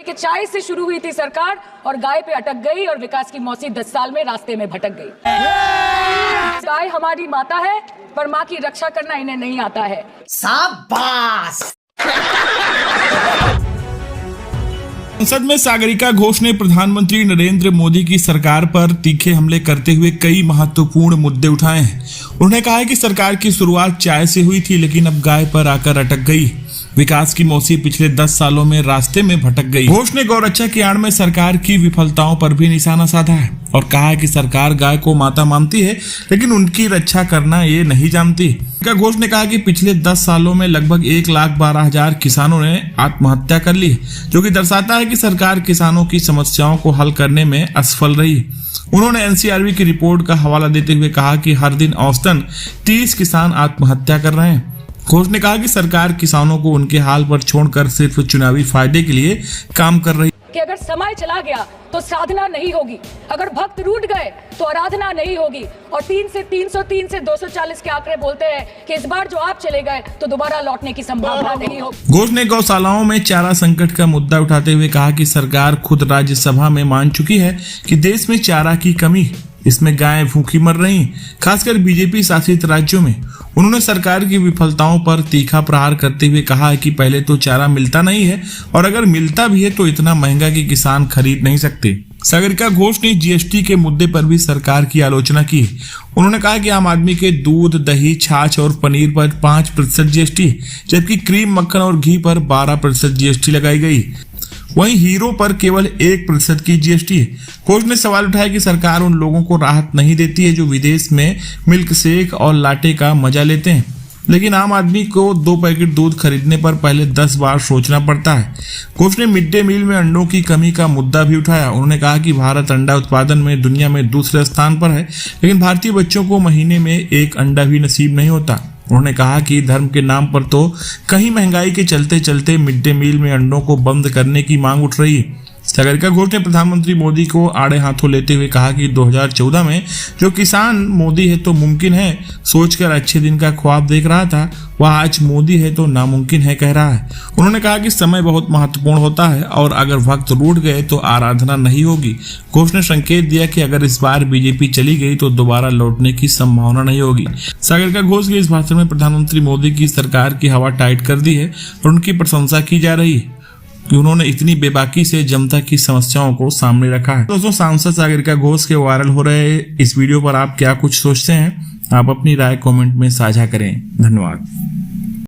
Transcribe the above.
कि चाय से शुरू हुई थी सरकार और गाय पे अटक गई और विकास की मौसी 10 साल में रास्ते में भटक गई। गाय हमारी माता है पर माँ की रक्षा करना इन्हें नहीं आता है। शाबाश। संसद में सागरिका घोष ने प्रधानमंत्री नरेंद्र मोदी की सरकार पर तीखे हमले करते हुए कई महत्वपूर्ण मुद्दे उठाए हैं। उन्होंने कहा है कि सरकार की शुरुआत चाय से हुई थी लेकिन अब गाय पर आकर अटक गई। विकास की मौसी पिछले 10 सालों में रास्ते में भटक गई। घोष ने गौरक्षा की आड़ में सरकार की विफलताओं पर भी निशाना साधा है और कहा है कि सरकार गाय को माता मानती है लेकिन उनकी रक्षा करना ये नहीं जानती। घोष ने कहा कि पिछले 10 सालों में लगभग 1,12,000 किसानों ने आत्महत्या कर ली, जो कि दर्शाता है कि सरकार किसानों की समस्याओं को हल करने में असफल रही। उन्होंने एनसीआरबी की रिपोर्ट का हवाला देते हुए कहा कि हर दिन औसतन 30 किसान आत्महत्या कर रहे हैं। घोष ने कहा कि सरकार किसानों को उनके हाल पर छोड़कर सिर्फ चुनावी फायदे के लिए काम कर रही कि अगर समय चला गया तो साधना नहीं होगी, अगर भक्त रूठ गए तो आराधना नहीं होगी। और 3 से 303 से 240 के आंकड़े बोलते हैं कि इस बार जो आप चले गए तो दोबारा लौटने की संभावना नहीं होगी। घोष ने गौशालाओं में चारा संकट का मुद्दा उठाते हुए कहा कि सरकार खुद राज्यसभा में मान चुकी है कि देश में चारा की कमी, इसमें गायें भूखी मर रही, खासकर बीजेपी शासित राज्यों में। उन्होंने सरकार की विफलताओं पर तीखा प्रहार करते हुए कहा है कि पहले तो चारा मिलता नहीं है और अगर मिलता भी है तो इतना महंगा कि किसान खरीद नहीं सकते। सागरिका घोष ने जीएसटी के मुद्दे पर भी सरकार की आलोचना की। उन्होंने कहा कि आम आदमी के दूध, दही, छाछ और पनीर पर 5% जीएसटी, जबकि क्रीम, मक्खन और घी पर 12% जीएसटी लगाई गई। वहीं हीरो पर केवल 1% की जीएसटी है। घोष ने सवाल उठाया कि सरकार उन लोगों को राहत नहीं देती है जो विदेश में मिल्क शेक और लाटे का मजा लेते हैं, लेकिन आम आदमी को 2 पैकेट दूध खरीदने पर पहले 10 बार सोचना पड़ता है। घोष ने मिड डे मील में अंडों की कमी का मुद्दा भी उठाया। उन्होंने कहा कि भारत अंडा उत्पादन में दुनिया में दूसरे स्थान पर है, लेकिन भारतीय बच्चों को महीने में 1 अंडा भी नसीब नहीं होता। उन्होंने कहा कि धर्म के नाम पर तो कहीं महंगाई के चलते चलते मिड डे मील में अंडों को बंद करने की मांग उठ रही है। सागरिका घोष ने प्रधानमंत्री मोदी को आड़े हाथों लेते हुए कहा कि 2014 में जो किसान मोदी है तो मुमकिन है सोचकर अच्छे दिन का ख्वाब देख रहा था, वह आज मोदी है तो नामुमकिन है कह रहा है। उन्होंने कहा कि समय बहुत महत्वपूर्ण होता है और अगर भक्त रूठ गए तो आराधना नहीं होगी। घोष ने संकेत दिया कि अगर इस बार बीजेपी चली गई तो दोबारा लौटने की संभावना नहीं होगी। सागरिका घोष के इस भाषण में प्रधानमंत्री मोदी की सरकार की हवा टाइट कर दी है और उनकी प्रशंसा की जा रही है कि उन्होंने इतनी बेबाकी से जनता की समस्याओं को सामने रखा है। दोस्तों, सांसद सागरिका घोष के वायरल हो रहे इस वीडियो पर आप क्या कुछ सोचते हैं? आप अपनी राय कमेंट में साझा करें। धन्यवाद।